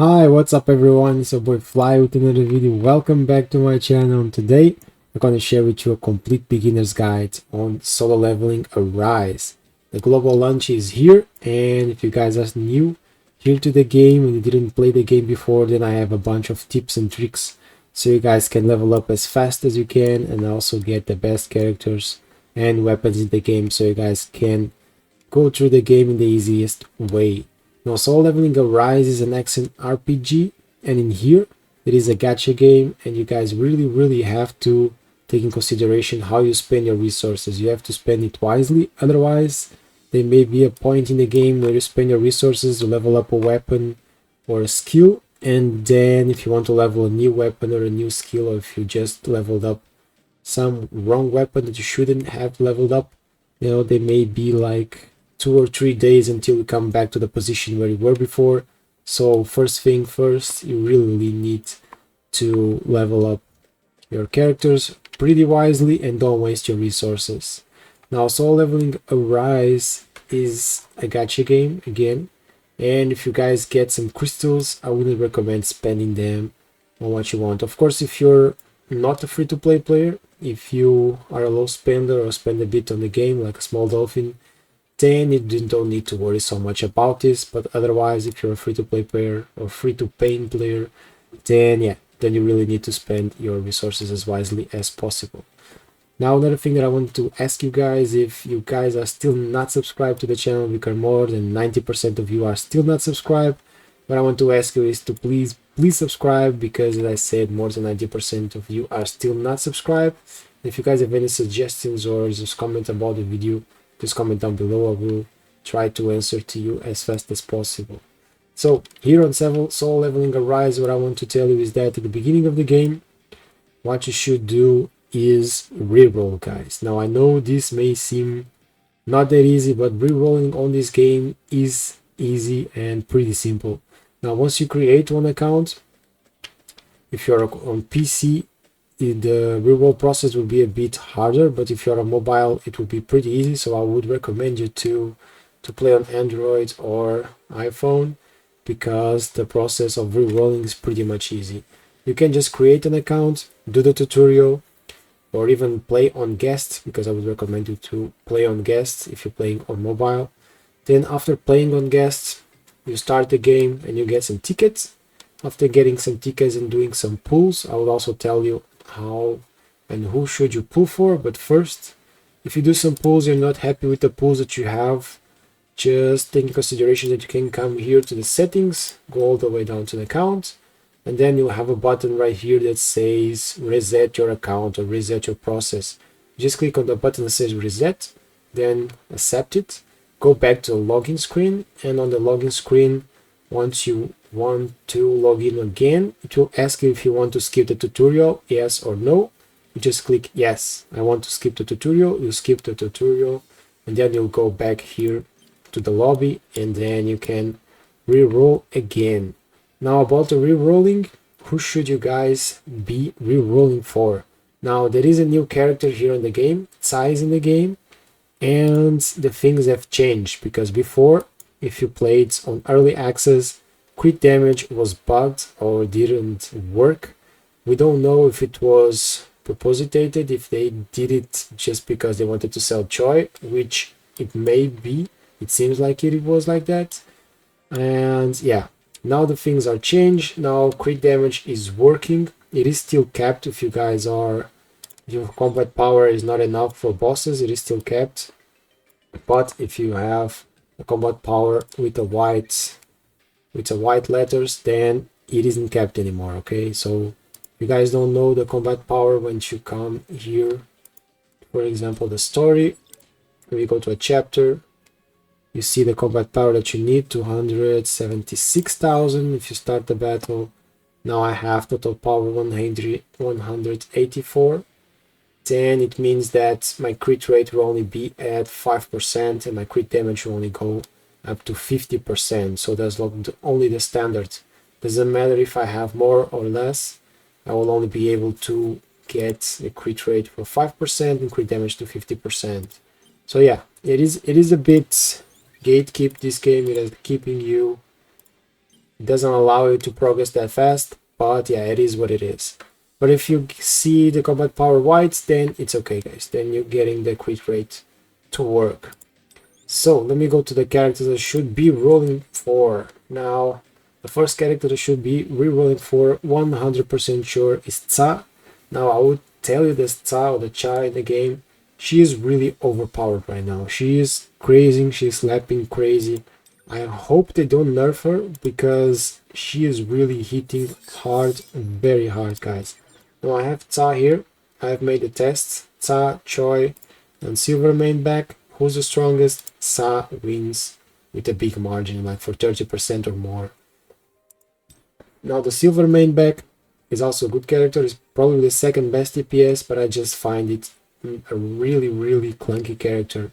Hi, what's up everyone? It's your boy Fly with another video. Welcome back to my channel, and today I'm going to share with you a complete beginner's guide on solo leveling Arise. The global launch is here, and if you guys are new here to the game and you didn't play the game before, then I have a bunch of tips and tricks so you guys can level up as fast as you can and also get the best characters and weapons in the game so you guys can go through the game in the easiest way. Now, Solo Leveling Arise is an action RPG, and in here it is a gacha game, and you guys really have to take in consideration how you spend your resources. You have to spend it wisely, otherwise there may be a point in the game where you spend your resources to level up a weapon or a skill, and then if you want to level a new weapon or a new skill, or if you just leveled up some wrong weapon that you shouldn't have leveled up, they may be like 2 or 3 days until you come back to the position where you were before. So first thing first, you really need to level up your characters pretty wisely and don't waste your resources. Now, Solo Leveling Arise is a gacha game again, and if you guys get some crystals, I wouldn't recommend spending them on what you want. Of course, if you're not a free-to-play player, if you are a low spender or spend a bit on the game like a small dolphin, then you don't need to worry so much about this. But otherwise, if you're a free-to-play player or free-to-paying player, then you really need to spend your resources as wisely as possible. Now, another thing that I want to ask you guys, if you guys are still not subscribed to the channel, because more than 90% of you are still not subscribed, what I want to ask you is to please subscribe, because as I said, more than 90% of you are still not subscribed. If you guys have any suggestions or just comment about the video, just comment down below. I will try to answer to you as fast as possible. So here on Solo Leveling Arise, what I want to tell you is that at the beginning of the game, what you should do is reroll, guys. Now I know this may seem not that easy, but rerolling on this game is easy and pretty simple. Now once you create one account, if you're on PC, the reroll process will be a bit harder, but if you're on mobile, it will be pretty easy. So I would recommend you to play on Android or iPhone, because the process of rerolling is pretty much easy. You can just create an account, do the tutorial, or even play on guests, because I would recommend you to play on guests if you're playing on mobile. Then after playing on guests, you start the game and you get some tickets. After getting some tickets and doing some pulls, I will also tell you how and who should you pull for. But first, if you do some pulls, you're not happy with the pulls that you have, just take in consideration that you can come here to the settings, go all the way down to the account, and then you'll have a button right here that says reset your account or reset your process. Just click on the button that says reset, then accept it, go back to the login screen, and on the login screen, once you want to log in again, it will ask you if you want to skip the tutorial, yes or no. You just click yes, I want to skip the tutorial. You skip the tutorial, and then you'll go back here to the lobby, and then you can re-roll again. Now about the re-rolling, who should you guys be re-rolling for? Now there is a new character here in the game, size in the game, and the things have changed, because before, if you played on early access, crit damage was bugged or didn't work. We don't know if it was propositated, if they did it just because they wanted to sell joy, which it may be. It seems like it was like that. And yeah, now the things are changed. Now crit damage is working. It is still capped. If you guys are, if your combat power is not enough for bosses, it is still capped. But if you have a combat power with a white letters, then it isn't capped anymore. Okay, so if you guys don't know the combat power, when you come here, for example, the story, we go to a chapter, you see the combat power that you need, 276,000 if you start the battle. Now I have total power 184. Then it means that my crit rate will only be at 5% and my crit damage will only go up to 50%. So that's only the standard. Doesn't matter if I have more or less, I will only be able to get a crit rate for 5% and crit damage to 50%. So yeah, it is a bit gatekeep this game. It is keeping you It doesn't allow you to progress that fast, but yeah, it is what it is. But if you see the combat power whites, then it's okay, guys. Then you're getting the crit rate to work. So let me go to the characters I should be rolling for. Now, the first character I should be re-rolling for 100% sure is Tsa. Now, I would tell you this Tsa or the Cha in the game, she is really overpowered right now. She is crazy, she's slapping crazy. I hope they don't nerf her because she is really hitting hard, very hard, guys. Now I have Tsa here. I have made the tests. Tsa, Choi, and Silvermane back. Who's the strongest? Tsa wins with a big margin, like for 30% or more. Now the Silvermane back is also a good character. It's probably the second best DPS, but I just find it a really clunky character.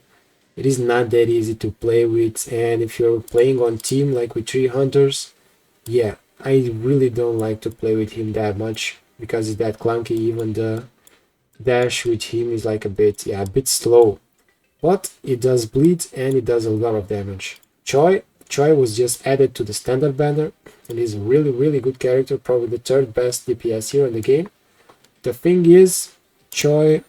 It is not that easy to play with, and if you're playing on team like with 3 hunters, yeah, I really don't like to play with him that much because it's that clunky. Even the dash with him is like a bit slow, but it does bleed and it does a lot of damage. Choi was just added to the standard banner and is a really good character, probably the third best DPS here in the game. The thing is, Choi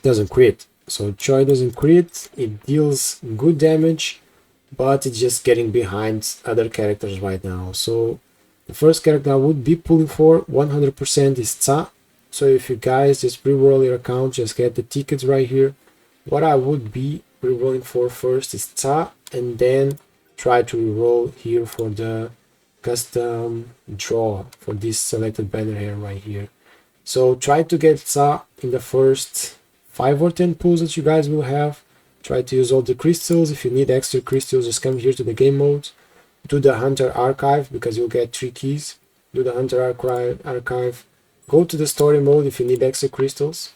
doesn't crit. So Choi doesn't crit, it deals good damage, but it's just getting behind other characters right now. So the first character I would be pulling for 100% is Tsa. So if you guys just re-roll your account, just get the tickets right here. What I would be re-rolling for first is Tsa, and then try to re-roll here for the custom draw for this selected banner here right here. So try to get Tsa in the first 5 or 10 pulls that you guys will have. Try to use all the crystals. If you need extra crystals, just come here to the game mode. Do the Hunter Archive because you'll get 3 keys. Do the Hunter Archive. Go to the story mode if you need extra crystals.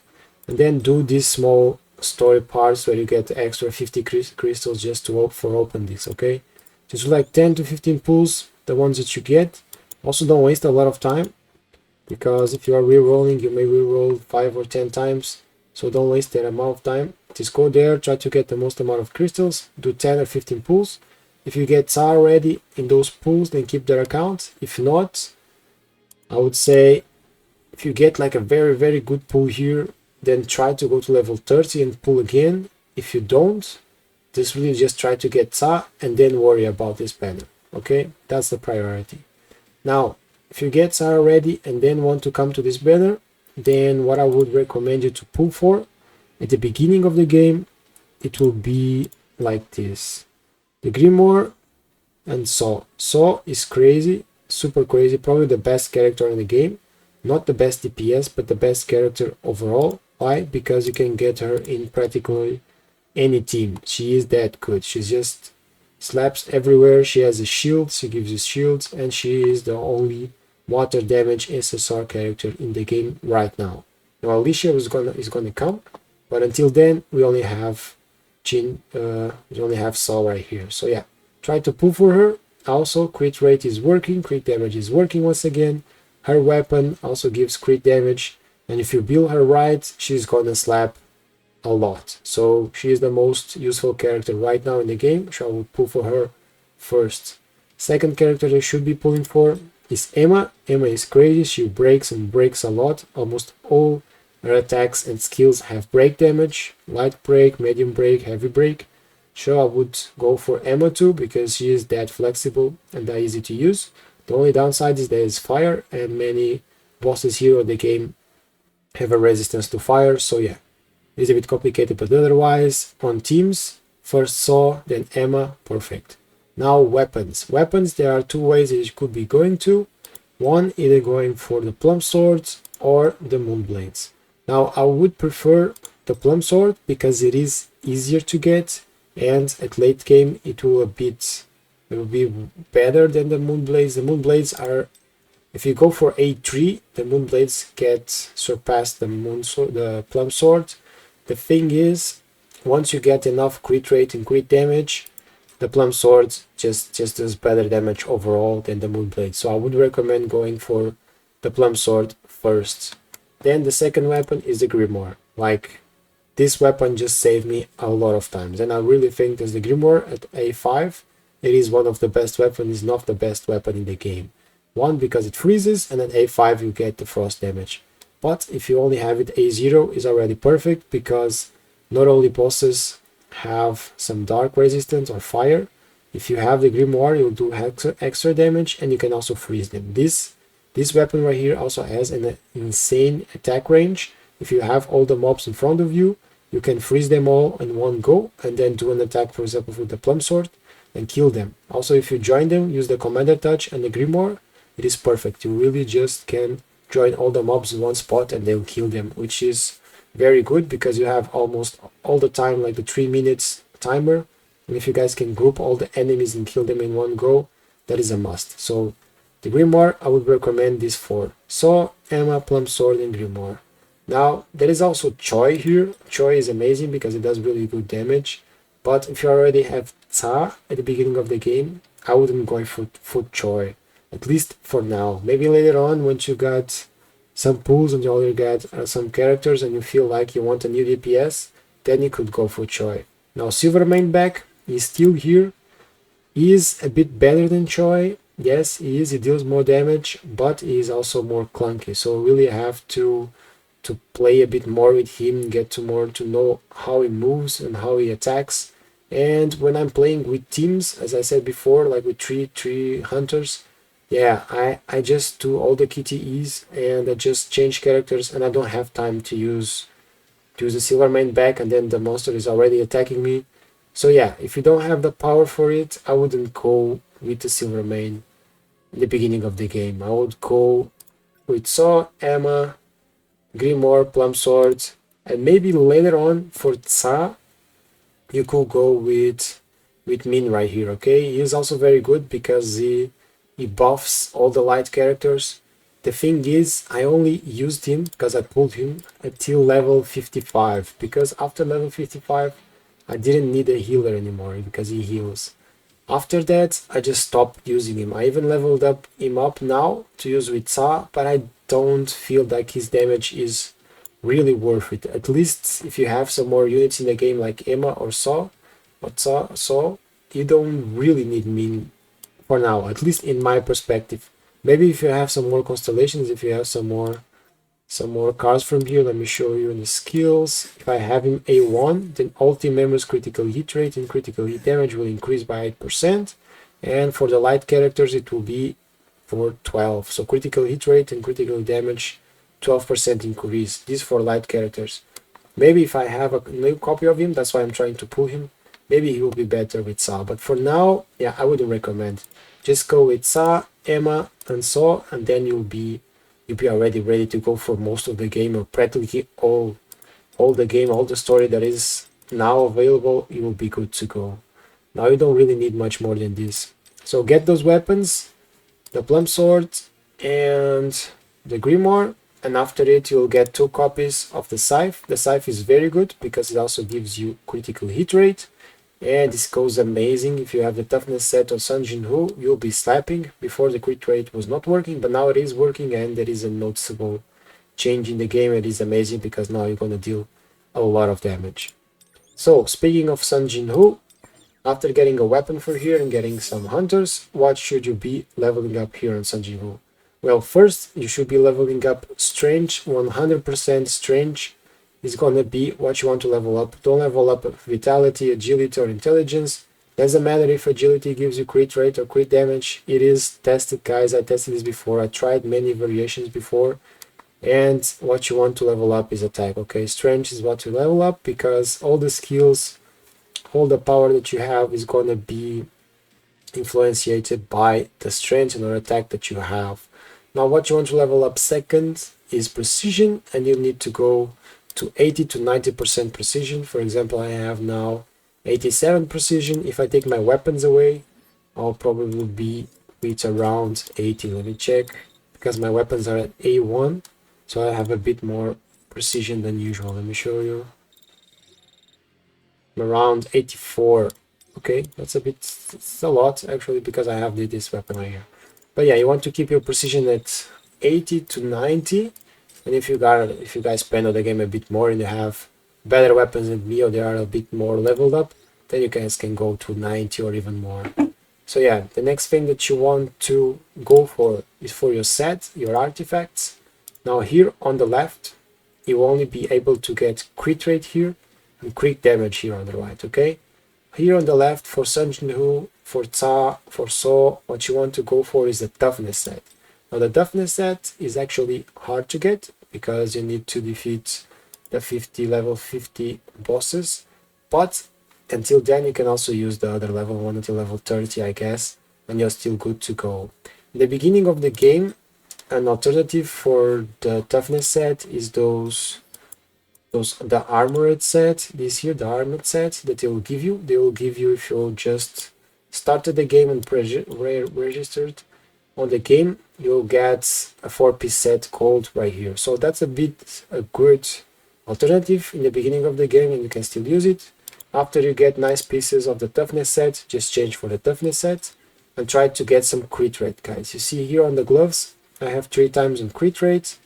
And then do these small story parts where you get extra 50 crystals just to open this, okay? Just like 10 to 15 pulls, the ones that you get. Also don't waste a lot of time, because if you are re-rolling, you may re-roll 5 or 10 times. So don't waste that amount of time. Just go there, try to get the most amount of crystals, do 10 or 15 pulls. If you get Tsa already in those pulls, then keep their account. If not, I would say if you get like a very good pull here, then try to go to level 30 and pull again. If you don't, just really just try to get Tsa and then worry about this banner. Okay, that's the priority. Now, if you get Tsa already and then want to come to this banner, then what I would recommend you to pull for at the beginning of the game, it will be like this: the Grimoire and Saw. Saw is crazy, super crazy, probably the best character in the game. Not the best DPS, but the best character overall. Why? Because you can get her in practically any team. She is that good. She just slaps everywhere. She has a shield, she gives you shields, and she is the only water damage SSR character in the game right now. Now Alicia is gonna come, but until then we only have Saw right here. So yeah, try to pull for her. Also, crit rate is working, crit damage is working once again. Her weapon also gives crit damage, and if you build her right, she's gonna slap a lot. So she is the most useful character right now in the game, so I will pull for her first. Second character I should be pulling for is Emma. Emma is crazy, she breaks and breaks a lot. Almost all her attacks and skills have break damage: light break, medium break, heavy break. So I would go for Emma too, because she is that flexible and that easy to use. The only downside is there is fire, and many bosses here in the game have a resistance to fire, so yeah, it's a bit complicated, but otherwise, on teams, first Saw, then Emma, perfect. Now weapons. Weapons, there are 2 ways that you could be going to. One, either going for the Plum Swords or the Moonblades. Now I would prefer the Plum Sword because it is easier to get, and at late game it will be better than the Moonblades. The Moonblades are, if you go for A3, the Moonblades get surpassed the Plum Sword. The thing is, once you get enough crit rate and crit damage, the Plum Sword just does better damage overall than the Moonblade. So I would recommend going for the Plum Sword first. Then the second weapon is the Grimoire. Like, this weapon just saved me a lot of times, and I really think that the Grimoire at A5 it is one of the best weapons, is not the best weapon in the game. One, because it freezes, and then A5 you get the frost damage. But if you only have it, A0 is already perfect, because not only bosses have some dark resistance or fire. If you have the Grimoire, you'll do extra damage, and you can also freeze them. This weapon right here also has an insane attack range. If you have all the mobs in front of you, you can freeze them all in one go, and then do an attack, for example, with the Plum Sword, and kill them. Also, if you join them, use the Commander Touch and the Grimoire, it is perfect. You really just can join all the mobs in one spot and they'll kill them, which is very good because you have almost all the time like the 3 minutes timer, and if you guys can group all the enemies and kill them in one go, that is a must. So the Grimoire, I would recommend this for Saw, Emma, Plum Sword, and Grimoire. Now there is also Choi here. Choi is amazing because it does really good damage, but if you already have Ta at the beginning of the game, I wouldn't go for Choi, at least for now. Maybe later on, once you got some pulls and you already got some characters and you feel like you want a new DPS, then you could go for Choi. Now Silvermane back is still here. He is a bit better than Choi. Yes, he is. He deals more damage, but he is also more clunky. So really have to play a bit more with him, get to know how he moves and how he attacks. And when I'm playing with teams, as I said before, like with three hunters, yeah, I just do all the KTEs and I just change characters, and I don't have time to use the Silvermane back, and then the monster is already attacking me. So yeah, if you don't have the power for it, I wouldn't go with the Silvermane in the beginning of the game. I would go with Saw, Emma, Grimoire, Plum Sword, and maybe later on for Tsa, you could go with Min right here, okay? He is also very good because he buffs all the light characters. The thing is, I only used him because I pulled him until level 55, because after level 55, I didn't need a healer anymore because he heals. After that, I just stopped using him. I even leveled him up now to use with Tsa, but I don't feel like his damage is really worth it. At least if you have some more units in the game like Emma or Saw, you don't really need Min for now, at least in my perspective. Maybe if you have some more constellations, if you have some more cards from here, let me show you in the skills. If I have him A1, then all team members' critical hit rate and critical hit damage will increase by 8%, and for the light characters it will be for 12. So critical hit rate and critical damage 12% increase. This for light characters. Maybe if I have a new copy of him, that's why I'm trying to pull him, maybe he will be better with Saw. But for now, yeah, I wouldn't recommend. Just go with Saw, Emma, and Saw, and then you'll be already ready to go for most of the game, or practically all the game, all the story that is now available. You will be good to go. Now you don't really need much more than this. So get those weapons, the Plum Sword and the Grimoire, and after it you'll get 2 copies of the Scythe. The Scythe is very good because it also gives you critical hit rate, and this goes amazing. If you have the toughness set of Sun Jin-Woo, you'll be slapping. Before the crit rate was not working, but now it is working, and there is a noticeable change in the game. It is amazing because now you're gonna deal a lot of damage. So speaking of Sun Jin-Woo, after getting a weapon for here and getting some hunters, what should you be leveling up here on Sun Jin-Woo? Well, first you should be leveling up Strange. 100% Strange is gonna be what you want to level up. Don't level up Vitality, Agility, or Intelligence. Doesn't matter if Agility gives you crit rate or crit damage. It is tested, guys. I tested this before. I tried many variations before. And what you want to level up is attack, okay? Strength is what you level up because all the skills, all the power that you have is gonna be influenced by the strength and or attack that you have. Now what you want to level up second is precision, and you need to go to 80 to 90% precision. For example, I have now 87 precision. If I take my weapons away, I'll probably be with around 80. Let me check, because my weapons are at A1, so I have a bit more precision than usual. Let me show you. I'm around 84. Okay, that's it's a lot actually, because I have this weapon right here. But yeah, you want to keep your precision at 80 to 90. And if you guys spend on the game a bit more and you have better weapons than me, or they are a bit more leveled up, then you guys can go to 90 or even more. So yeah, the next thing that you want to go for is for your set, your artifacts. Now here on the left, you will only be able to get crit rate here and crit damage here on the right, okay? Here on the left, for Sun Jin-Woo, for Ta, for So, what you want to go for is the toughness set. Now the toughness set is actually hard to get because you need to defeat the level 50 bosses, but until then you can also use the other level 1 until level 30, I guess, and you're still good to go. In the beginning of the game, an alternative for the toughness set is the armored set, the armored set that they will give you. They will give you if you just started the game and registered on the game, you'll get a 4-piece set called right here. So that's a good alternative in the beginning of the game, and you can still use it. After you get nice pieces of the toughness set, just change for the toughness set and try to get some crit rate, guys. You see here on the gloves, I have 3 times on crit rate.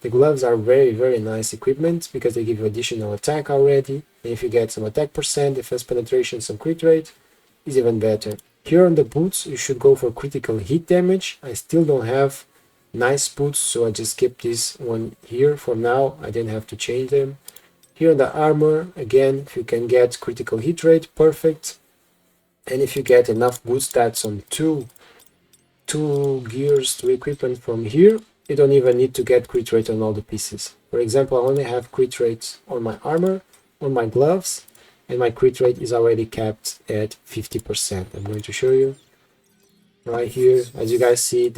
The gloves are very nice equipment because they give you additional attack already. And if you get some attack percent, defense penetration, some crit rate, is even better. Here on the boots, you should go for critical hit damage. I still don't have nice boots, so I just kept this one here for now. I didn't have to change them. Here on the armor, again, if you can get critical hit rate, perfect. And if you get enough boot stats on two gears to equipment from here, you don't even need to get crit rate on all the pieces. For example, I only have crit rate on my armor, on my gloves, and my crit rate is already capped at 50%. I'm going to show you right here. As you guys see,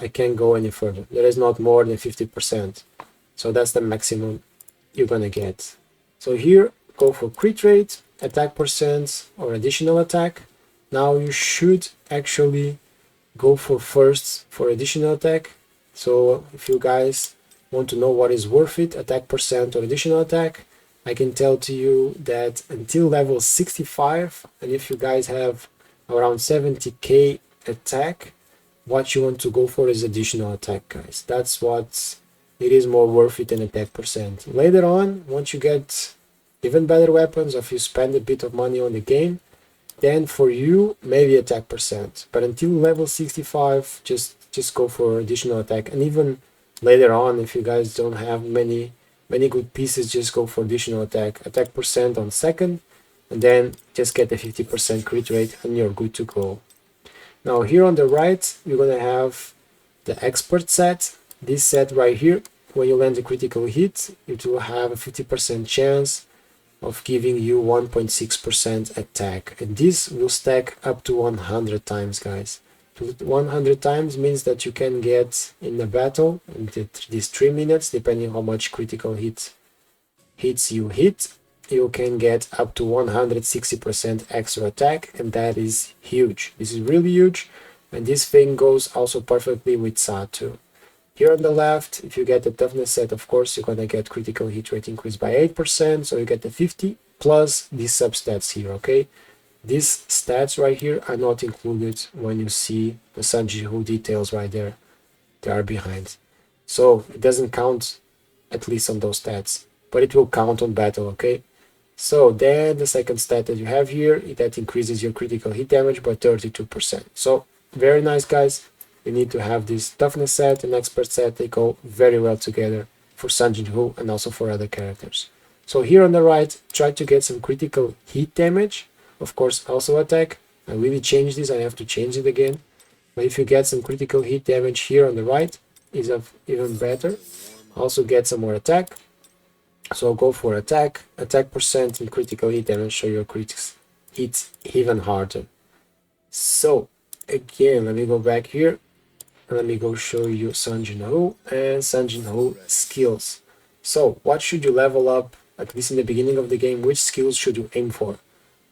I can't go any further. There is not more than 50%. So that's the maximum you're gonna get. So here, go for crit rate, attack percent, or additional attack. Now you should actually go for additional attack. So if you guys want to know what is worth it, attack percent or additional attack, I can tell to you that until level 65, and if you guys have around 70k attack, what you want to go for is additional attack, guys. That's what it is more worth it than attack percent. Later on, once you get even better weapons, or if you spend a bit of money on the game, then for you, maybe attack percent. But until level 65, just go for additional attack. And even later on, if you guys don't have many good pieces, just go for additional attack percent on second, and then just get the 50% crit rate and you're good to go. Now here on the right, you're gonna have the expert set. This set right here, when you land a critical hit, it will have a 50% chance of giving you 1.6% attack, and this will stack up to 100 times, guys. 100 times means that you can get in a battle in these 3 minutes, depending how much critical hits you hit, you can get up to 160% extra attack, and that is huge. This is really huge, and this thing goes also perfectly with Sa too. Here on the left, if you get the toughness set, of course, you're gonna get critical hit rate increased by 8%, so you get the 50 plus these substats here, okay? These stats right here are not included when you see the Sun Jin-Woo details right there. They are behind. So it doesn't count, at least on those stats, but it will count on battle, okay? So then the second stat that you have here, that increases your critical hit damage by 32%. So very nice, guys. You need to have this toughness set and expert set. They go very well together for Sun Jin-Woo and also for other characters. So here on the right, try to get some critical hit damage. Of course, also attack. I really changed this. I have to change it again. But if you get some critical hit damage here on the right, is even better. Also get some more attack. So go for attack percent, and critical hit damage, so your critics hit even harder. So again, let me go back here. Let me go show you Sun Jin-Woo and Sun Jin-Woo skills. So what should you level up, at least in the beginning of the game? Which skills should you aim for?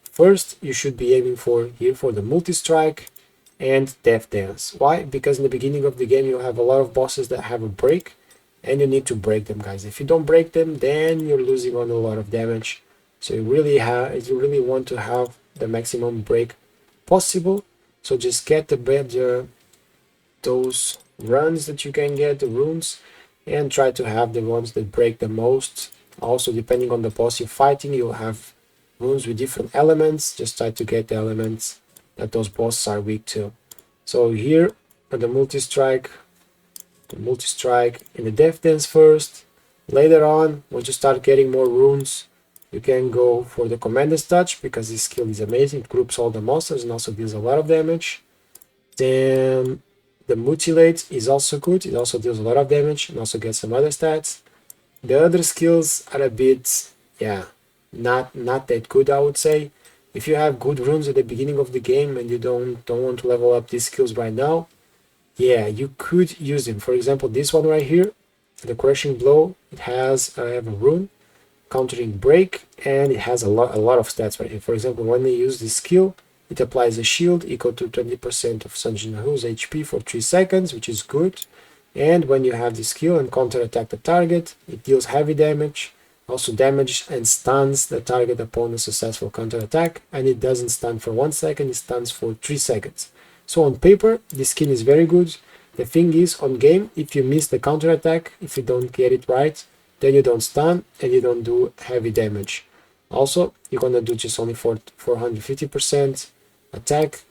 First, you should be aiming for the multi-strike and death dance. Why? Because in the beginning of the game you have a lot of bosses that have a break, and you need to break them, guys. If you don't break them, then you're losing on a lot of damage. So you really want to have the maximum break possible. So just get those runs that you can get, the runes, and try to have the ones that break the most. Also, depending on the boss you're fighting, you'll have runes with different elements. Just try to get the elements that those bosses are weak to. So here on the multi-strike in the death dance first. Later on, once you start getting more runes, you can go for the commander's touch, because this skill is amazing. It groups all the monsters and also deals a lot of damage. Then the mutilate is also good. It also deals a lot of damage and also gets some other stats. The other skills are a bit, yeah, not that good, I would say. If you have good runes at the beginning of the game and you don't want to level up these skills right now, yeah, you could use them. For example, this one right here, the crushing blow, it has I have a rune countering break, and it has a lot of stats right here. For example, when they use this skill, it applies a shield equal to 20% of Sanjin Hu's HP for 3 seconds, which is good. And when you have this skill and counter attack the target, it deals heavy damage, also damage and stuns the target upon a successful counter attack, and it doesn't stun for 1 second, it stuns for 3 seconds. So on paper, this skin is very good. The thing is, on game, if you miss the counter attack, if you don't get it right, then you don't stun and you don't do heavy damage. Also, you're gonna do just only 450% attack.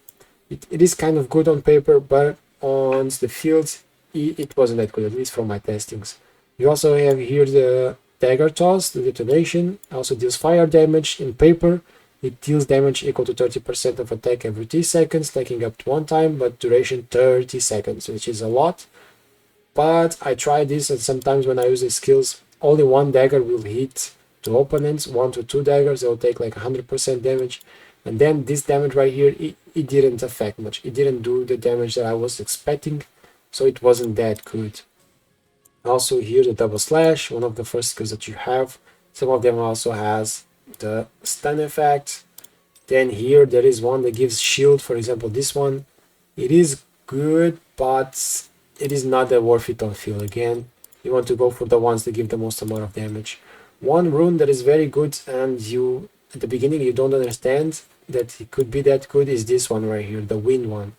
It is kind of good on paper, but on the field, it wasn't that good, at least from my testings. You also have here the dagger toss, the detonation, also deals fire damage. In paper, it deals damage equal to 30% of attack every 3 seconds, taking up to 1 time, but duration 30 seconds, which is a lot. But I tried this, and sometimes when I use the skills, only 1 dagger will hit to opponents, 1 to 2 daggers, they will take like 100% damage. And then this damage right here, it didn't affect much. It didn't do the damage that I was expecting, so it wasn't that good. Also here the double slash, one of the first skills that you have. Some of them also has the stun effect. Then here there is one that gives shield, for example this one. It is good, but it is not that worth it on field. Again, you want to go for the ones that give the most amount of damage. One rune that is very good, and you at the beginning you don't understand that it could be that good, is this one right here, the wind one.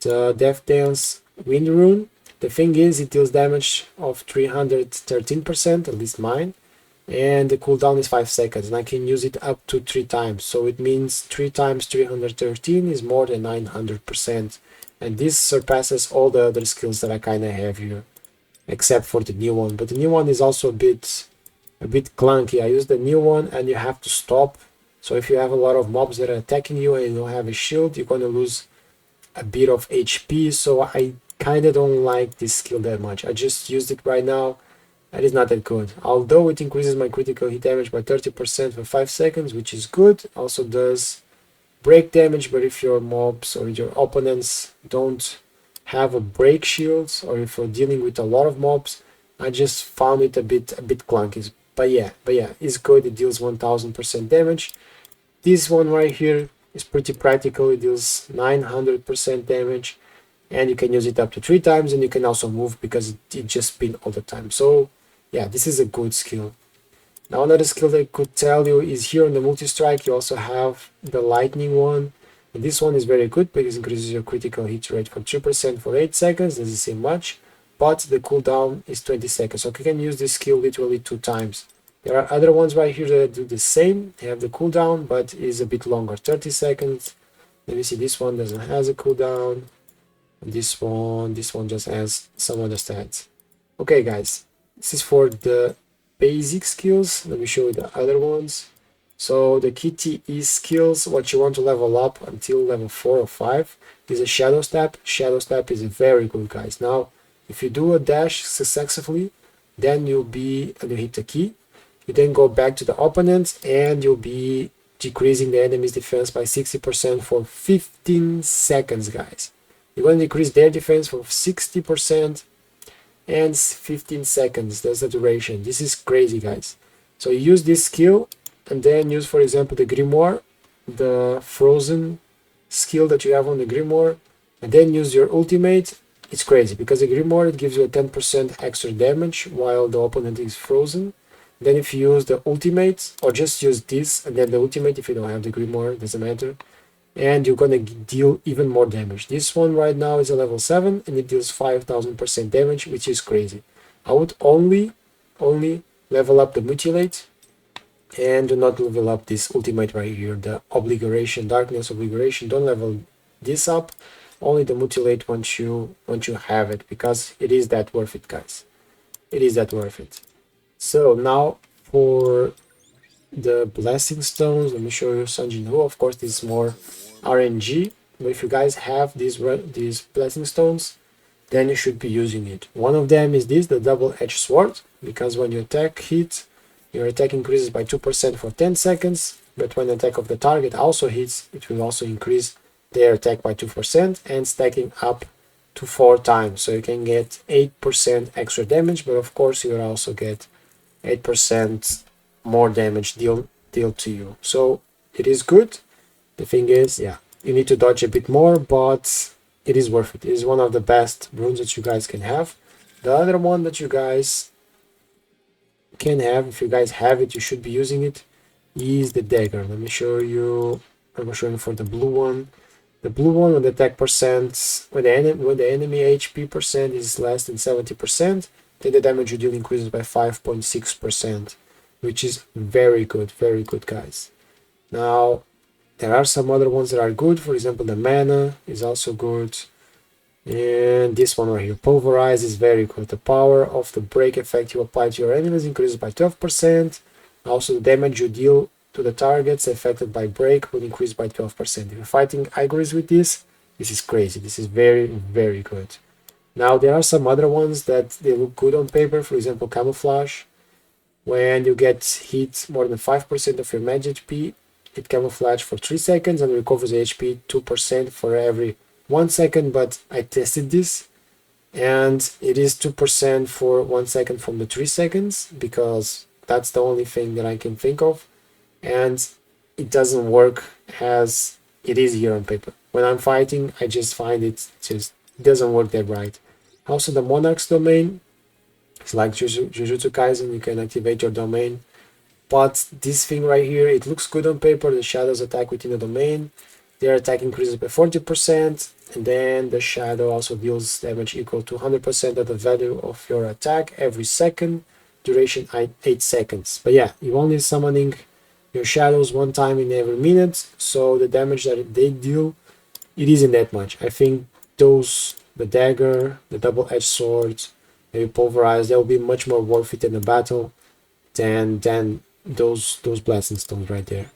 The Death Dance wind rune. The thing is, it deals damage of 313%, at least mine, and the cooldown is 5 seconds, and I can use it up to 3 times. So it means 3 times 313 is more than 900%, and this surpasses all the other skills that I kind of have here, except for the new one. But the new one is also a bit clunky. I use the new one, and you have to stop. So if you have a lot of mobs that are attacking you and you don't have a shield, you're gonna lose a bit of HP. So I kind of don't like this skill that much. I just used it right now. It is not that good. Although it increases my critical hit damage by 30% for 5 seconds, which is good. Also does break damage, but if your mobs or your opponents don't have a break shield, or if you're dealing with a lot of mobs, I just found it a bit clunky. But yeah, it's good. It deals 1000% damage. This one right here is pretty practical. It deals 900% damage, and you can use it up to 3 times, and you can also move because it just spin all the time. So yeah, this is a good skill. Now another skill that I could tell you is here on the multi-strike. You also have the lightning one, and this one is very good because it increases your critical hit rate from 2% for 8 seconds. Doesn't seem much, but the cooldown is 20 seconds, so you can use this skill literally 2 times. There are other ones right here that do the same. They have the cooldown, but is a bit longer, 30 seconds. Let me see, this one doesn't have a cooldown. This one just has some other stats. Okay guys, this is for the basic skills. Let me show you the other ones. So the KTE skills, what you want to level up until level 4 or 5 is a Shadow Step. Shadow Step is very good, guys. Now, if you do a dash successfully, then you'll be, and you hit the key, you then go back to the opponent and you'll be decreasing the enemy's defense by 60% for 15 seconds, guys. You're going to decrease their defense for 60% and 15 seconds. That's the duration. This is crazy, guys. So you use this skill and then use, for example, the Grimoire, the frozen skill that you have on the Grimoire, and then use your ultimate. It's crazy because the Grimoire, it gives you a 10% extra damage while the opponent is frozen. Then if you use the ultimate, or just use this and then the ultimate, if you don't have the Grimoire, doesn't matter, and you're gonna deal even more damage. This one right now is a level 7 and it deals 5000% damage, which is crazy. I would only level up the mutilate and do not level up this ultimate right here, the obliteration, darkness obliteration. Don't level this up, only to mutilate once you have it, because it is that worth it, guys. It is that worth it. So now for the blessing stones, let me show you Sanjin Hu. Of course, this is more RNG, but if you guys have these blessing stones, then you should be using it. One of them is this, the double-edged sword, because when you attack hit, your attack increases by 2% for 10 seconds, but when the attack of the target also hits, it will also increase their attack by 2% and stacking up to 4 times. So you can get 8% extra damage, but of course you will also get 8% more damage dealt to you. So it is good. The thing is, yeah, you need to dodge a bit more, but it is worth it. It is one of the best runes that you guys can have. The other one that you guys can have, if you guys have it, you should be using it, is the dagger. Let me show you. I'm showing for the blue one. The blue one, when the attack percent, when the enemy HP percent is less than 70%, then the damage you deal increases by 5.6%, which is very good, guys. Now, there are some other ones that are good. For example, the mana is also good. And this one right here, Pulverize, is very good. The power of the break effect you apply to your enemies increases by 12%. Also, the damage you deal to the targets affected by break will increase by 12%. If you're fighting Igris with this is crazy. This is very, very good. Now, there are some other ones that they look good on paper. For example, Camouflage. When you get hit more than 5% of your match HP, it camouflage for 3 seconds and recovers HP 2% for every 1 second, but I tested this and it is 2% for 1 second from the 3 seconds, because that's the only thing that I can think of, and it doesn't work as it is here on paper. When I'm fighting, I just find it just doesn't work that right. Also, the Monarch's domain, it's like Jujutsu Kaisen, you can activate your domain. But this thing right here, it looks good on paper. The shadows attack within the domain. Their attack increases by 40%. And then the shadow also deals damage equal to 100% of the value of your attack every second. Duration 8 seconds. But yeah, you're only summoning your shadows 1 time in every minute. So the damage that they deal, it isn't that much. I think the dagger, the double-edged sword, maybe Pulverize, that will be much more worth it in the battle than those blessing stones right there.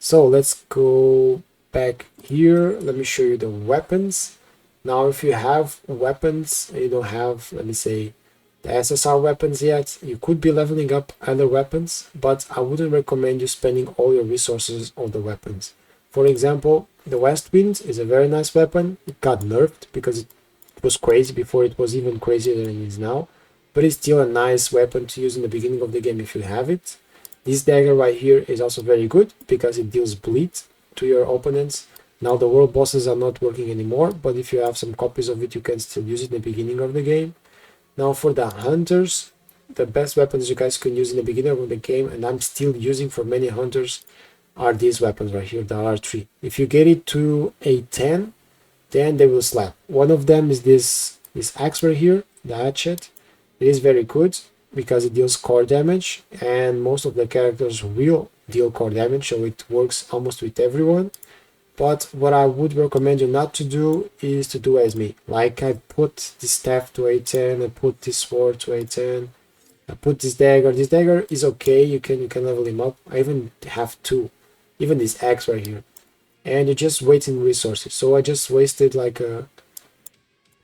So let's go back here. Let me show you the weapons. Now, if you have weapons and you don't have, let me say, the SSR weapons yet, you could be leveling up other weapons, but I wouldn't recommend you spending all your resources on the weapons. For example, the West Wind is a very nice weapon. It got nerfed because it was crazy before. It was even crazier than it is now, but it's still a nice weapon to use in the beginning of the game if you have it. This dagger right here is also very good because it deals bleed to your opponents. Now the world bosses are not working anymore, but if you have some copies of it, you can still use it in the beginning of the game. Now for the hunters, the best weapons you guys can use in the beginning of the game, and I'm still using for many hunters, are these weapons right here, the R3. If you get it to a 10, then they will slap. One of them is this axe right here, the hatchet. It is very good because it deals core damage, and most of the characters will deal core damage, so it works almost with everyone. But what I would recommend you not to do is to do as me. Like, I put this staff to A10, I put this sword to A10, I put this dagger. This dagger is okay, you can level him up. I even have 2, even this axe right here. And you're just wasting resources. So I just wasted like a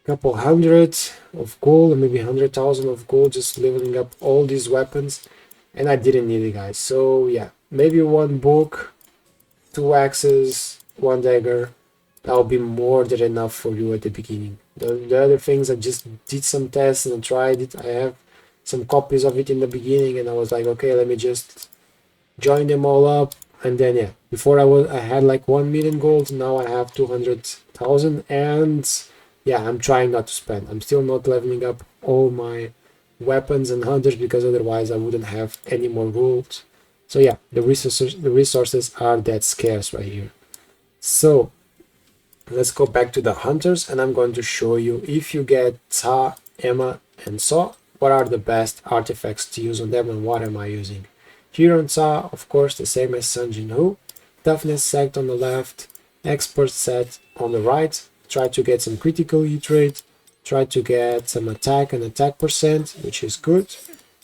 couple hundred of gold, or maybe 100,000 of gold, just leveling up all these weapons, and I didn't need it, guys. So yeah, maybe 1 book, 2 axes, 1 dagger, that'll be more than enough for you at the beginning. The other things, I just did some tests and tried it. I have some copies of it in the beginning, and I was like, okay, let me just join them all up. And then yeah, before I had like 1 million gold, now I have 200,000, and yeah, I'm trying not to spend. I'm still not leveling up all my weapons and hunters because otherwise I wouldn't have any more gold. So yeah, the resources are that scarce right here. So let's go back to the hunters, and I'm going to show you, if you get Ta, Emma, and Saw, what are the best artifacts to use on them and what am I using. Here on Ta, of course, the same as Sanjin Hu. Toughness sect on the left, expert set on the right. Try to get some critical hit rate, try to get some attack and attack percent, which is good.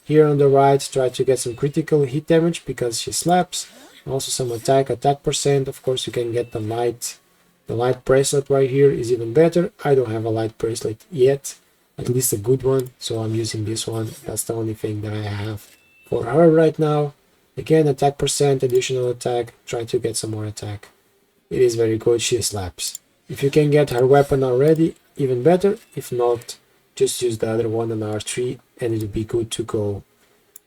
Here on the right, try to get some critical hit damage because she slaps. Also some attack percent. Of course, you can get the light bracelet right here is even better. I don't have a light bracelet yet, at least a good one, so I'm using this one. That's the only thing that I have for her right now. Again, attack percent, additional attack, try to get some more attack. It is very good, she slaps. If you can get her weapon already, even better. If not, just use the other one on R3 and it'll be good to go.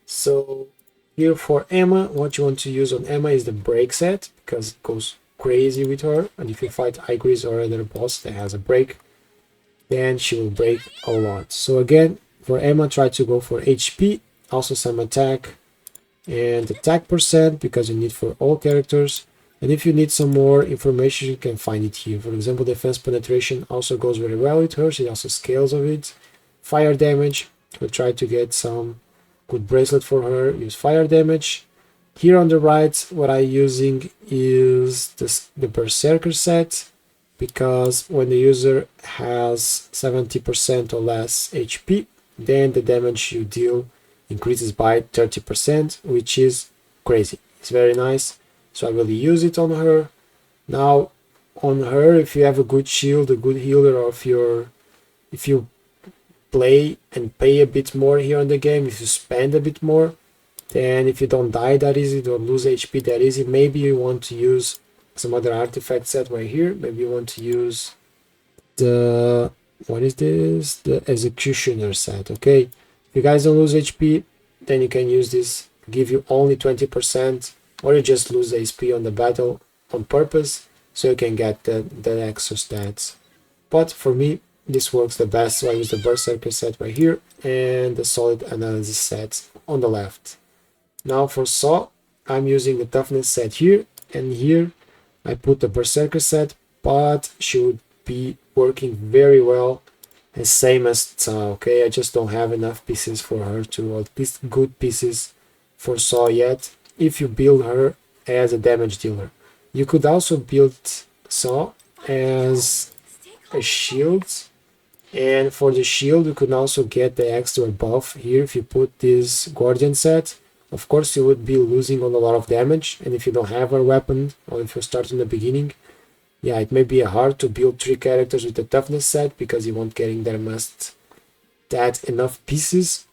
So here for Emma, what you want to use on Emma is the break set, because it goes crazy with her, and if you fight Igris or other boss that has a break, then she will break a lot. So again, for Emma, try to go for HP, also some attack and attack percent, because you need for all characters. And if you need some more information, you can find it here. For example, defense penetration also goes very well with her. She also scales of it. Fire damage, we'll try to get some good bracelet for her. Use fire damage. Here on the right, what I'm using is the Berserker set, because when the user has 70% or less HP, then the damage you deal increases by 30%, which is crazy. It's very nice, so I will use it on her. Now, on her, if you have a good shield, a good healer, or if you play and pay a bit more here in the game, if you spend a bit more, then if you don't die that easy, don't lose HP that easy, maybe you want to use some other artifact set right here. Maybe you want to use the, what is this? The Executioner set, okay? If you guys don't lose HP, then you can use this, give you only 20%, or you just lose HP on the battle on purpose, so you can get the extra stats. But for me, this works the best, so I use the Berserker set right here, and the Solid Analysis set on the left. Now for Saw, I'm using the Toughness set here, and here I put the Berserker set, but she would be working very well, and same as Saw, okay? I just don't have enough pieces for her to, or at least good pieces for Saw yet, if you build her as a damage dealer. You could also build Saw as a shield, and for the shield you could also get the extra buff here if you put this Guardian set. Of course, you would be losing on a lot of damage, and if you don't have a weapon, or if you start in the beginning, yeah, it may be hard to build 3 characters with the Toughness set, because you won't getting that enough pieces.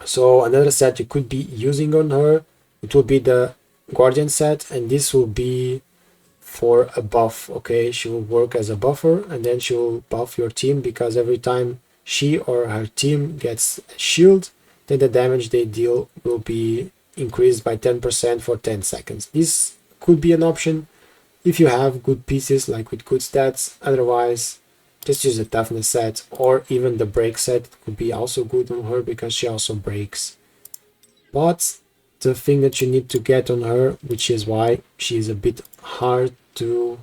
So another set you could be using on her, it will be the Guardian set, and this will be for a buff, okay? She will work as a buffer, and then she will buff your team, because every time she or her team gets a shield, then the damage they deal will be increased by 10% for 10 seconds. This could be an option if you have good pieces, like with good stats. Otherwise, just use the Toughness set, or even the break set could be also good on her, because she also breaks. But the thing that you need to get on her, which is why she is a bit hard to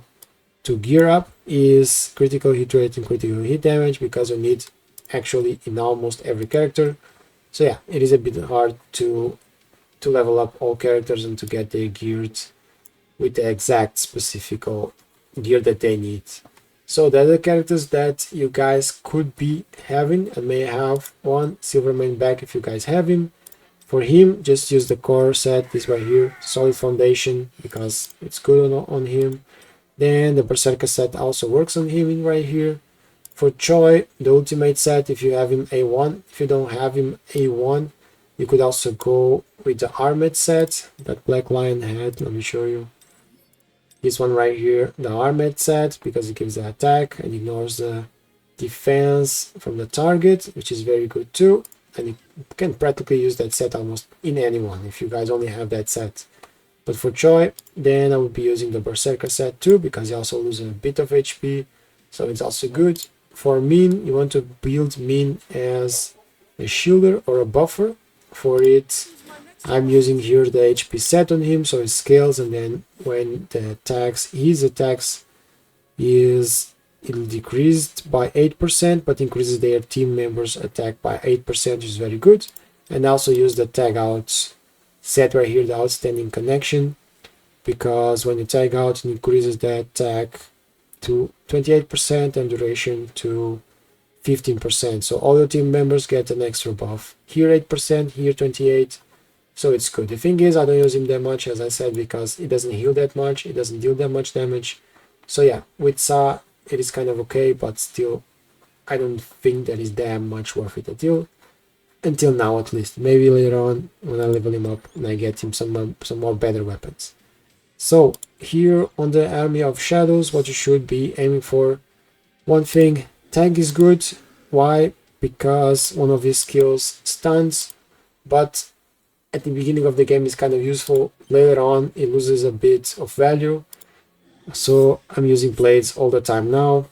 gear up, is critical hit rate and critical hit damage, because you need actually in almost every character. So yeah, it is a bit hard to level up all characters and to get their geared with the exact specific gear that they need. So the other characters that you guys could be having, and may have one, Silvermane back if you guys have him. For him, just use the core set, this right here, Solid Foundation, because it's good on him. Then the Berserker set also works on him right here. For Choi, the Ultimate set, if you have him A1. If you don't have him A1, you could also go with the Armored set that Black Lion had. Let me show you. This one right here, the Armored set, because it gives the attack and ignores the defense from the target, which is very good too. And you can practically use that set almost in anyone if you guys only have that set. But for Choi, then I would be using the Berserker set too, because he also loses a bit of HP, so it's also good. For Min, you want to build Min as a shielder or a buffer. For it, I'm using here the HP set on him, so it scales, and then when the attacks, his attacks it'll decreased by 8%, but increases their team members attack by 8%, which is very good. And also use the tag outs set right here, the outstanding connection. because when you tag out, it increases the attack to 28% and duration to 15%. So all your team members get an extra buff. Here 8%, here 28%. So it's good. The thing is, I don't use him that much, as I said, because it doesn't heal that much. It doesn't deal that much damage. So yeah, with Sa, it is kind of okay, but still, I don't think that is that much worth it until now at least. Maybe later on when I level him up and I get him some more better weapons. So here on the Army of Shadows, what you should be aiming for, one thing, tag is good. Why? Because one of his skills stuns, but at the beginning of the game is kind of useful. Later on it loses a bit of value, so I'm using blades all the time now.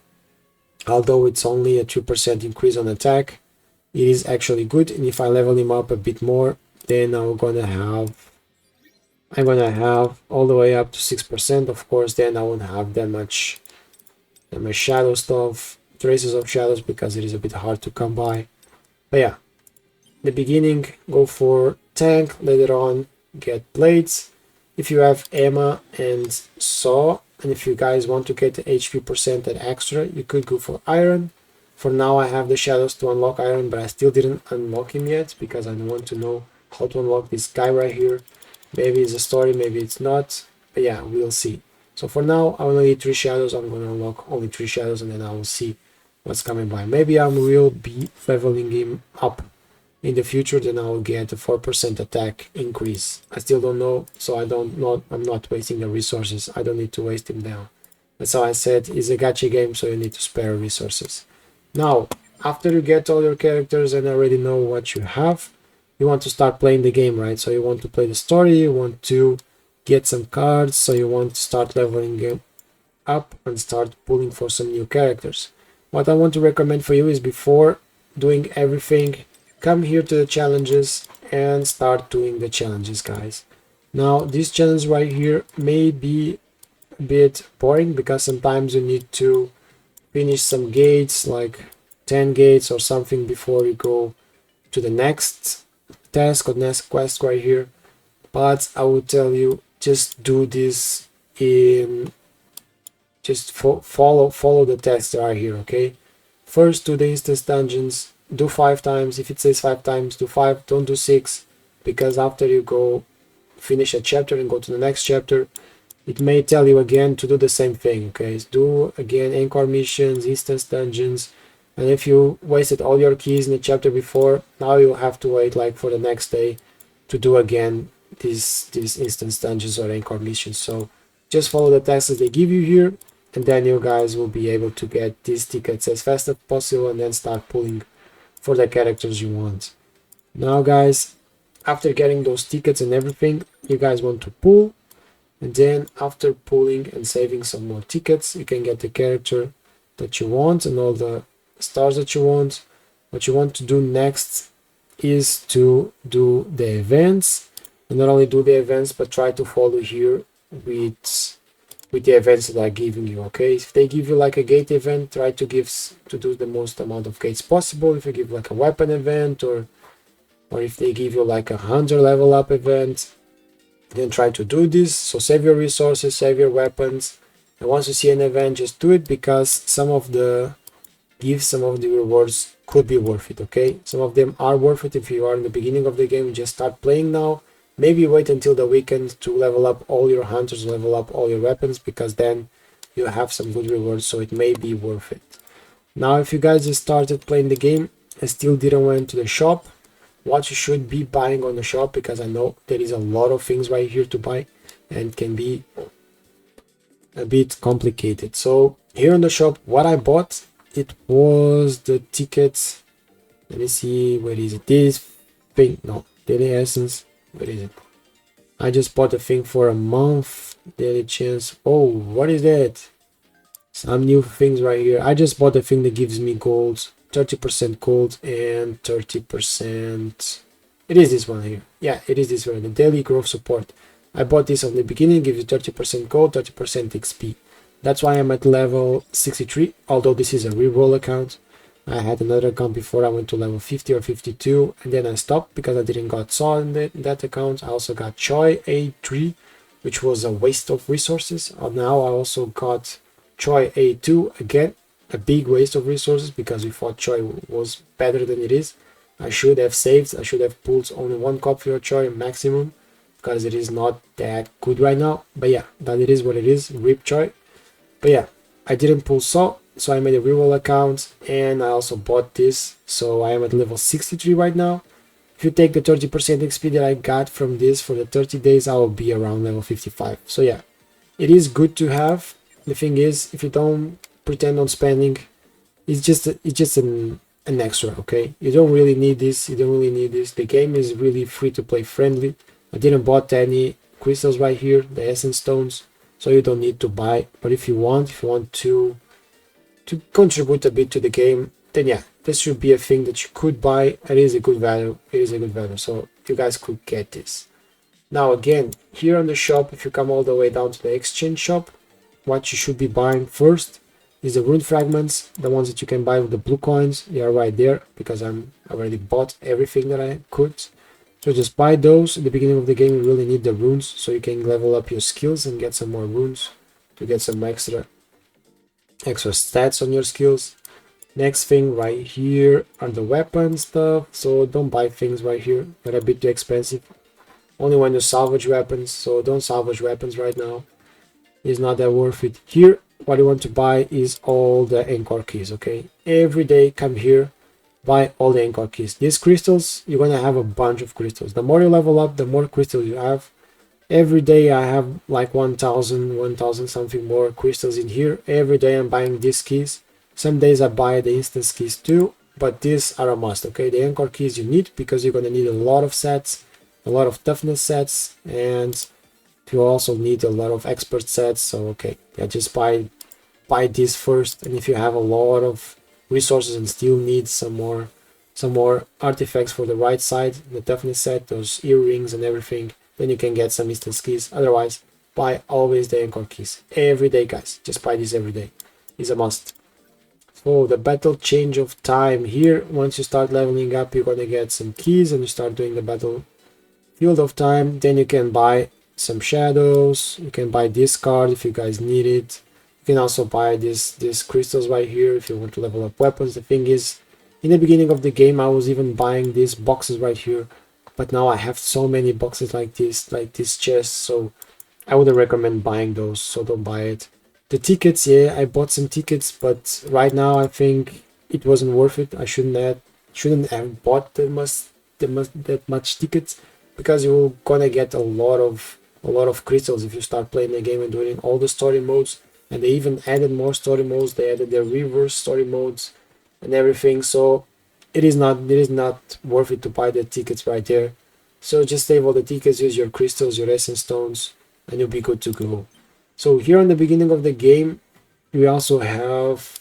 Although it's only a 2% increase on attack, it is actually good, and if I level him up a bit more, then I'm gonna have all the way up to 6%. Of course, then I won't have that much shadow stuff, traces of shadows, because it is a bit hard to come by. But yeah, the beginning, go for tank, later on get blades. If you have Emma and Saw, and if you guys want to get the HP percent at extra, you could go for Iron. For now I have the shadows to unlock Iron, but I still didn't unlock him yet because I want to know how to unlock this guy right here. Maybe it's a story, maybe it's not, but yeah, we'll see. So for now I only need 3 shadows. I'm gonna unlock only 3 shadows, and then I will see what's coming by. Maybe I will be leveling him up in the future, then I will get a 4% attack increase. I still don't know, so I'm not wasting the resources. I don't need to waste them now. That's how I said, it's a gacha game, so you need to spare resources. Now, after you get all your characters and already know what you have, you want to start playing the game, right? So you want to play the story, you want to get some cards, so you want to start leveling them up and start pulling for some new characters. What I want to recommend for you is, before doing everything, come here to the challenges and start doing the challenges, guys. Now this challenge right here may be a bit boring, because sometimes you need to finish some gates, like 10 gates or something, before you go to the next task or next quest right here. But I will tell you, just do this in, just follow the tasks that are here, okay? First, do the instance dungeons. Do 5 times. If it says 5 times, do 5. Don't do 6, because after you go finish a chapter and go to the next chapter, it may tell you again to do the same thing. Okay, so do again anchor missions, instance dungeons, and if you wasted all your keys in the chapter before, now you'll have to wait like for the next day to do again these instance dungeons or anchor missions. So just follow the tasks they give you here, and then you guys will be able to get these tickets as fast as possible, and then start pulling for the characters you want. Now guys, after getting those tickets and everything, you guys want to pull, and then after pulling and saving some more tickets, you can get the character that you want and all the stars that you want. What you want to do next is to do the events, and not only do the events, but try to follow here with the events that are giving you. Okay, if they give you like a gate event, try to do the most amount of gates possible. If you give like a weapon event, or if they give you like a hunter level up event, then try to do this. So save your resources, save your weapons, and once you see an event, just do it, because some of the rewards could be worth it. Okay, some of them are worth it if you are in the beginning of the game. Just start playing now. Maybe wait until the weekend to level up all your hunters, level up all your weapons, because then you have some good rewards, so it may be worth it. Now, if you guys just started playing the game and still didn't went to the shop, what you should be buying on the shop, because I know there is a lot of things right here to buy and can be a bit complicated. So here on the shop, what I bought, it was the tickets. Let me see, where is it? This thing, no, daily essence. Where is it? I just bought a thing for a month. Daily chance. Oh, what is that? Some new things right here. I just bought a thing that gives me gold, 30% gold and 30%. It is this one here. Yeah, it is this one. The daily growth support. I bought this on the beginning. Gives you 30% gold, 30% XP. That's why I'm at level 63. Although this is a reroll account. I had another account before. I went to level 50 or 52, and then I stopped because I didn't got Saw in that account. I also got Choi A3, which was a waste of resources. Now I also got Choi A2, again a big waste of resources because we thought Choi was better than it is. I should have saved, I should have pulled only one copy of Choi maximum because it is not that good right now. But yeah, that it is what it is, rip Choi. But yeah, I didn't pull Saw, so I made a reroll account and I also bought this, so I am at level 63 right now. If you take the 30% XP that I got from this for the 30 days, I will be around level 55. So yeah, it is good to have. The thing is, if you don't pretend on spending, it's just an extra, okay? You don't really need this, you don't really need this. The game is really free to play friendly. I didn't bought any crystals right here, the essence stones, so you don't need to buy. But if you want to contribute a bit to the game, then yeah, this should be a thing that you could buy. It is a good value, it is a good value, so you guys could get this. Now again, here on the shop, if you come all the way down to the exchange shop, what you should be buying first is the rune fragments, the ones that you can buy with the blue coins. They are right there because I already bought everything that I could. So just buy those. At the beginning of the game you really need the runes so you can level up your skills and get some more runes to get some extra stats on your skills. Next thing right here are the weapon stuff, so don't buy things right here, they're a bit too expensive. Only when you salvage weapons, so don't salvage weapons right now, it's not that worth it. Here what you want to buy is all the anchor keys, okay? Every day come here, buy all the anchor keys. These crystals, you're gonna have a bunch of crystals. The more you level up, the more crystals you have. Every day I have like 1000 something more crystals in here. Every day I'm buying these keys. Some days I buy the instance keys too, but these are a must, okay? The anchor keys you need because you're gonna need a lot of sets, a lot of toughness sets, and you also need a lot of expert sets. So okay, yeah, just buy this first. And if you have a lot of resources and still need some more artifacts for the right side, the toughness set, those earrings and everything, then you can get some instance keys. Otherwise, buy always the anchor keys every day, guys. Just buy this every day, it's a must. So the battle change of time here, once you start leveling up, you're gonna get some keys and you start doing the battle field of time. Then you can buy some shadows, you can buy this card if you guys need it. You can also buy these crystals right here if you want to level up weapons. The thing is, in the beginning of the game I was even buying these boxes right here, but now I have so many boxes like this chest, so I wouldn't recommend buying those, so don't buy it. The tickets, yeah, I bought some tickets, but right now I think it wasn't worth it. I shouldn't have bought that much tickets, because you're gonna get a lot of crystals if you start playing the game and doing all the story modes. And they even added more story modes, they added their reverse story modes and everything, so it is not worth it to buy the tickets right there. So just save all the tickets, use your crystals, your essence stones, and you'll be good to go. So here on the beginning of the game we also have,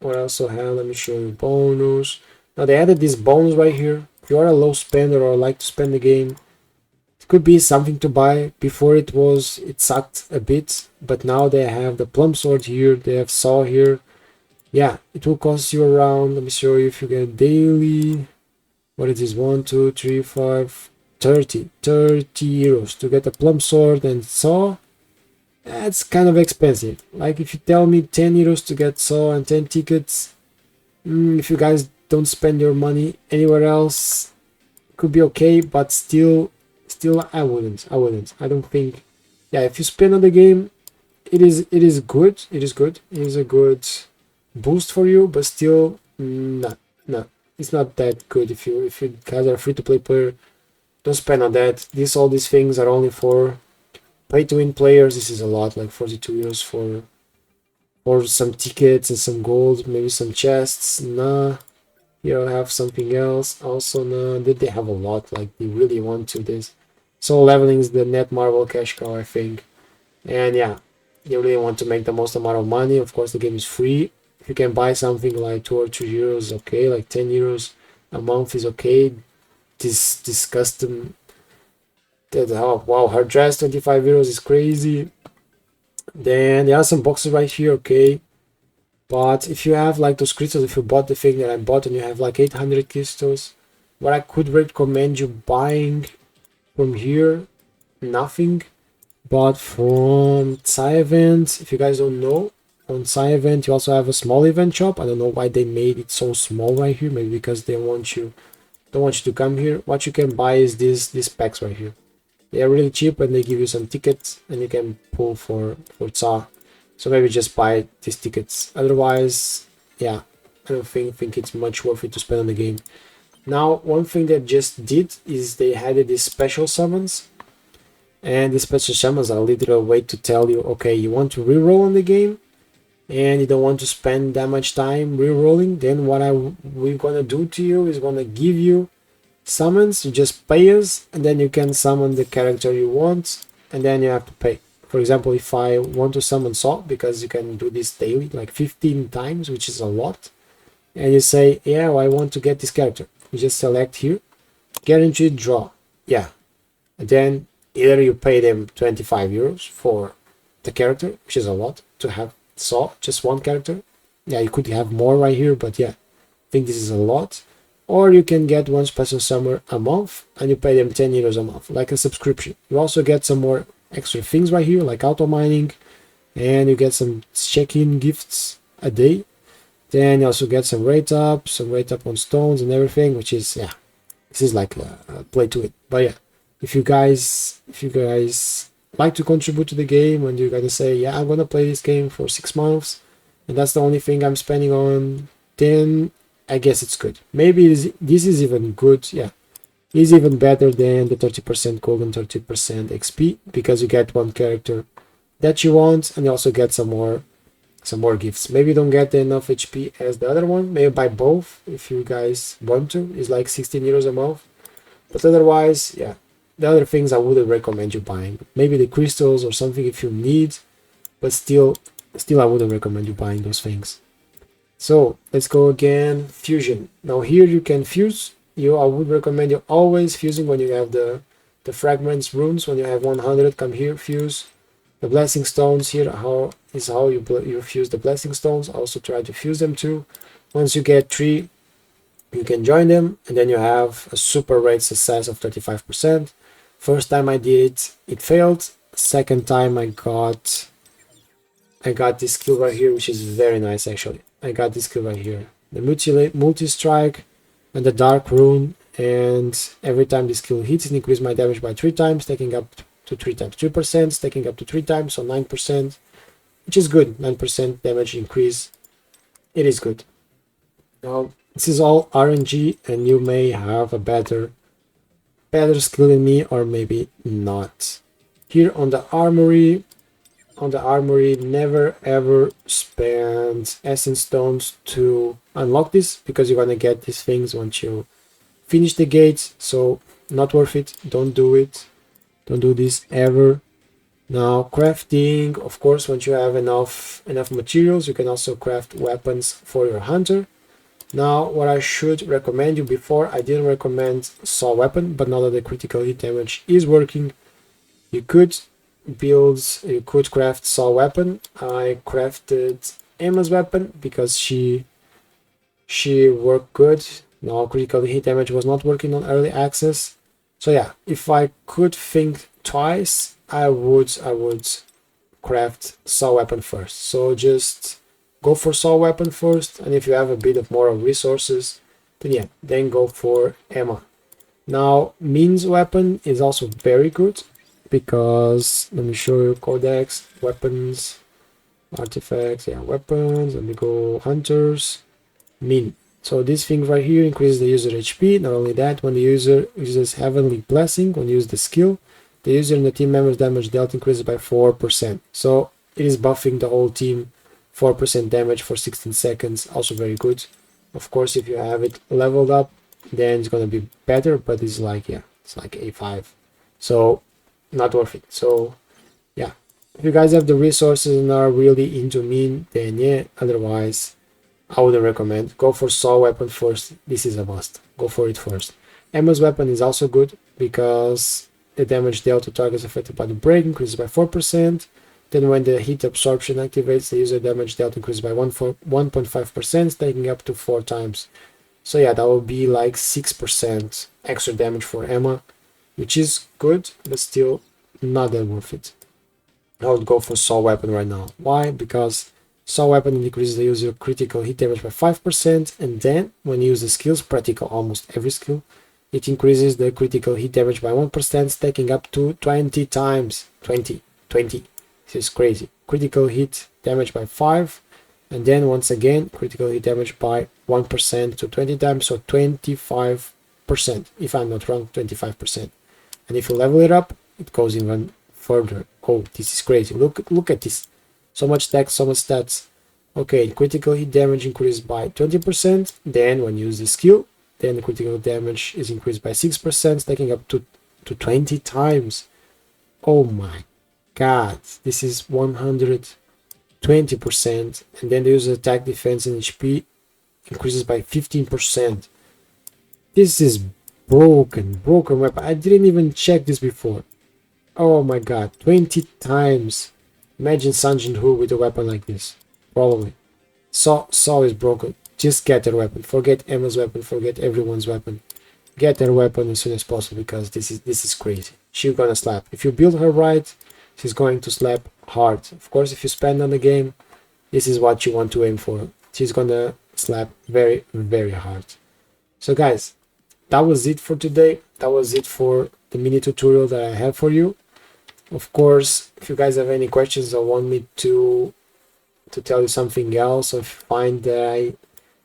let me show you bonus. Now they added this bonus right here. If you are a low spender or like to spend the game, it could be something to buy. Before it sucked a bit, but now they have the plum sword here, they have saw here. Yeah, it will cost you around, let me show you if you get daily, what it is, 1 2 3 5 30 euros to get a plum sword and saw. That's kind of expensive. Like if you tell me 10 euros to get saw and 10 tickets, if you guys don't spend your money anywhere else, it could be okay, but still I wouldn't. I don't think. Yeah, if you spend on the game, it is good. It is a good boost for you, but still no, it's not that good. If you guys are a free to play player, don't spend on that. All these things are only for pay to win players. This is a lot, like 42 euros for some tickets and some gold, maybe some chests. Nah. Here I have something else. Also, nah, they have a lot. Like they really want to this. So leveling is the net marble cash cow, I think. And yeah, they really want to make the most amount of money. Of course, the game is free. If you can buy something like 2 or 3 euros, okay. Like 10 euros a month is okay. This custom. Oh wow, her dress 25 euros is crazy. Then there are some boxes right here, okay. But if you have like those crystals, if you bought the thing that I bought and you have like 800 crystals, what I could recommend you buying from here, nothing. But from Psy event, if you guys don't know, on Psy event you also have a small event shop. I don't know why they made it so small right here. Maybe because they don't want you to come here. What you can buy is these packs right here. They are really cheap and they give you some tickets and you can pull for Psy. So maybe just buy these tickets. Otherwise, yeah, I don't think it's much worth it to spend on the game. Now, one thing they just did is they added these special summons. And the special summons are a literal way to tell you, okay, you want to reroll on the game and you don't want to spend that much time rerolling, then what we're gonna do to you is gonna give you summons. You just pay us and then you can summon the character you want and then you have to pay. For example, if I want to summon Salt, because you can do this daily like 15 times, which is a lot, and you say, yeah, well, I want to get this character, you just select here, guaranteed draw, yeah, and then either you pay them 25 euros for the character, which is a lot to have just one character. Yeah, you could have more right here, but yeah, I think this is a lot. Or you can get one special summer a month and you pay them 10 euros a month, like a subscription. You also get some more extra things right here, like auto mining, and you get some check-in gifts a day. Then you also get some rate up on stones and everything, which is, yeah, this is like a play to it. But yeah, if you guys like to contribute to the game and you're gonna say, yeah, I'm gonna play this game for 6 months and that's the only thing I'm spending on, then I guess it's good. Maybe this is even good. Yeah, it's even better than the 30% gold and 30% XP, because you get one character that you want and you also get some more gifts. Maybe you don't get enough HP as the other one. Maybe buy both if you guys want to. It's like 16 euros a month. But otherwise, yeah, the other things I wouldn't recommend you buying. Maybe the crystals or something if you need, but still I wouldn't recommend you buying those things. So let's go again. Fusion. Now here you can fuse. I would recommend you always fusing when you have the fragments runes. When you have 100, come here, fuse. The blessing stones here how you fuse the blessing stones. Also try to fuse them too. Once you get 3, you can join them, and then you have a super rate success of 35%. First time I did it, it failed. Second time I got this skill right here, which is very nice actually. I got this skill right here, the multi-strike and the dark rune, and every time this skill hits, it increases my damage by 3 times, taking up to 3 times 3%, taking up to 3 times, so 9%, which is good. 9% damage increase, it is good. Now this is all RNG, and you may have a better skill than me, or maybe not. Here on the armory, never ever spend essence stones to unlock this, because you're gonna get these things once you finish the gates. So not worth it. Don't do it. Don't do this ever. Now crafting, of course, once you have enough materials, you can also craft weapons for your hunter. Now what I should recommend you, before I didn't recommend saw weapon, but now that the critical hit damage is working, you could craft saw weapon. I crafted Emma's weapon because she worked good. Now critical hit damage was not working on early access. So yeah, if I could think twice, I would craft saw weapon first. So just go for saw weapon first, and if you have a bit of more resources, then yeah, then go for Emma. Now Min's weapon is also very good, because let me show you codex, weapons, artifacts, yeah, weapons. Let me go hunters, Min. So this thing right here increases the user HP. Not only that, when the user uses heavenly blessing, when you use the skill, the user and the team members damage dealt increases by 4%. So it is buffing the whole team 4% damage for 16 seconds. Also very good. Of course, if you have it leveled up, then it's gonna be better, but it's like, yeah, it's like A5. So not worth it. So yeah, if you guys have the resources and are really into Min, then yeah, otherwise I wouldn't recommend. Go for saw weapon first. This is a must. Go for it first. Emma's weapon is also good, because the damage dealt to targets affected by the break increases by 4%. Then when the heat absorption activates, the user damage dealt increases by 1.5%, taking up to 4 times. So yeah, that will be like 6% extra damage for Emma, which is good, but still not that worth it. I would go for Soul Weapon right now. Why? Because Soul Weapon decreases the user critical hit damage by 5%, and then when you use the skills, practical almost every skill, it increases the critical hit damage by 1%, stacking up to 20 times. 20. This is crazy. Critical hit damage by 5, and then once again, critical hit damage by 1% to 20 times, so 25%. If I'm not wrong, 25%. And if you level it up, it goes even further. Oh, this is crazy. Look at this. So much text, so much stats. Okay, critical hit damage increased by 20%. Then when you use the skill, then the critical damage is increased by 6%, stacking up to 20 times. Oh my god, this is 120%. And then the user attack, defense, and HP increases by 15%. This is broken weapon. I didn't even check this before. Oh my god, 20 times. Imagine Sanjin Hu with a weapon like this. Probably. Saw is broken. Just get their weapon. Forget Emma's weapon. Forget everyone's weapon. Get their weapon as soon as possible, because this is crazy. She's gonna slap. If you build her right, she's going to slap hard. Of course, if you spend on the game, this is what you want to aim for. She's gonna slap very, very hard. So guys, that was it for today. That was it for the mini tutorial that I have for you. Of course, if you guys have any questions or want me to tell you something else, or if you find that I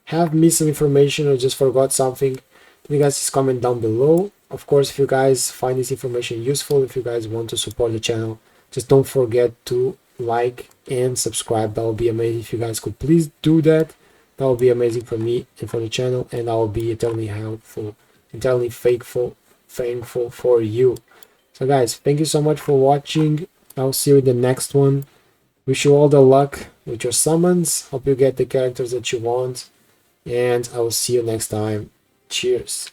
have missed some information or just forgot something, you guys just comment down below. Of course, if you guys find this information useful, if you guys want to support the channel, just don't forget to like and subscribe. That would be amazing. If you guys could please do that, that would be amazing for me and for the channel, and I will be eternally helpful, eternally thankful for you. So guys, thank you so much for watching. I'll see you in the next one. Wish you all the luck with your summons. Hope you get the characters that you want, and I will see you next time. Cheers.